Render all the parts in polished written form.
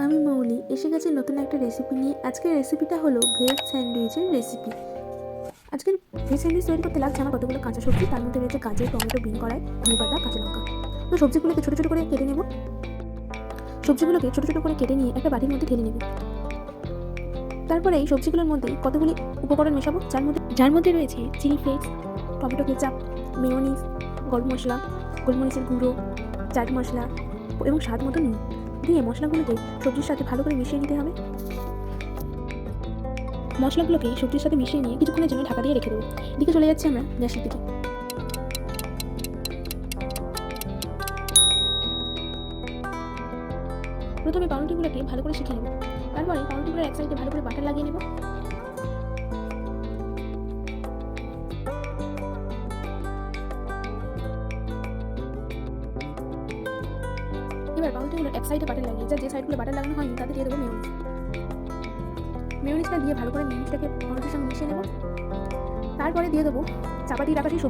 আমি মৌলি এসে গেছি নতুন একটা রেসিপি নিয়ে। আজকের রেসিপিটা হলো ভেজ স্যান্ডউইচের রেসিপি। আজকের ভেজ স্যান্ডউইচ তৈরি করতে লাগছে আমার কতগুলো কাঁচা সবজি। তার মধ্যে রয়েছে গাজর, টমেটো, বিন কড়াই, ধনেপাতা, কাঁচা লঙ্কা। তো সবজিগুলোকে ছোটো ছোটো করে কেটে নেব। সবজিগুলোকে ছোটো ছোটো করে কেটে নিয়ে একটা বাটির মধ্যে ঢেলে নেব। তারপরে এই সবজিগুলোর মধ্যে কতগুলি উপকরণ মেশাবো, যার মধ্যে রয়েছে chilli flakes, tomato ketchup, mayonnaise, গরম মশলা, গোলমরিচের গুঁড়ো, চাট মশলা এবং স্বাদ মতো নুন দিয়ে মশলাগুলোকে সবজির সাথে ভালো করে মিশিয়ে নিতে হবে। মশলাগুলোকে সবজির সাথে মিশিয়ে নিয়ে কিছুক্ষণের জন্য ঢাকা দিয়ে রেখে দেবো। এদিকে চলে যাচ্ছি আমরা গ্যাসের দিকে। প্রথমে পাউরুটিগুলোকে ভালো করে শিখে নেব। তারপরে পাউরুটিগুলোর এক সাইডে ভালো করে বাটার লাগিয়ে নেব। এবার পাউরুটিগুলোর এক সাইডে বাটার লাগিয়ে যে সাইডগুলো বাটার লাগানো হয়নি তাতে দিয়ে দেবো মেয়োনিজ। মেয়োনিজটা দিয়ে ভালো করে মেয়োনিজটাকে পাউরুটির সঙ্গে মিশিয়ে নেব। তারপরে দিয়ে দেবো চাপা দিয়ে রাখা সেই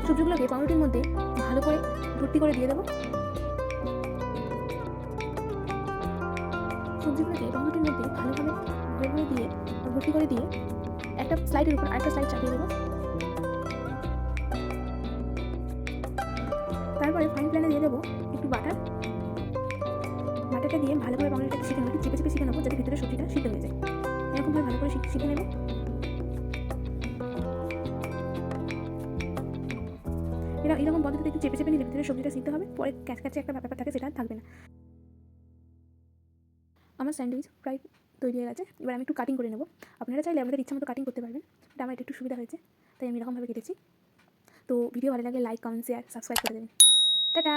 সবজিগুলোকে পাউরুটির মধ্যে ভালো করে ভর্তি করে দিয়ে দেবো। সবজিগুলোকে পাউরুটির মধ্যে ভালোভাবে ভর্তি করে দিয়ে একটা স্লাইডের উপর আরেকটা স্লাইড চাপিয়ে দেবো। তারপরে ফ্রাইং প্যানে দিয়ে দেবো একটু বাটারটা দিয়ে ভালো করে পাউরুটিটাকে শিখে নেবো, চেপে চেপে শিখে নেবো যাতে ভিতরে সবজিটা সিদ্ধ হয়ে যায়। এরকমভাবে ভালো করে শিখে নেবো। এরকম পদ্ধতিতে একটু চেপে চেপে নিলে ভিতরে সবজিটা সিদ্ধ হবে, পরে ক্যাচে একটা ব্যাপার থাকে সেটা থাকবে না। আমার স্যান্ডউইচ প্রায় তৈরি হয়ে গেছে। এবার আমি একটু কাটিং করে নেবো। আপনারা চাইলে আপনাদের ইচ্ছা মতো কাটিং করতে পারবেন, এটা আমার একটু সুবিধা হয়েছে তাই আমি এরকমভাবে কেটেছি। তো ভিডিও ভালো লাগলে লাইক, কমেন্ট, শেয়ার, সাবস্ক্রাইব করে দেবেন। টাটা।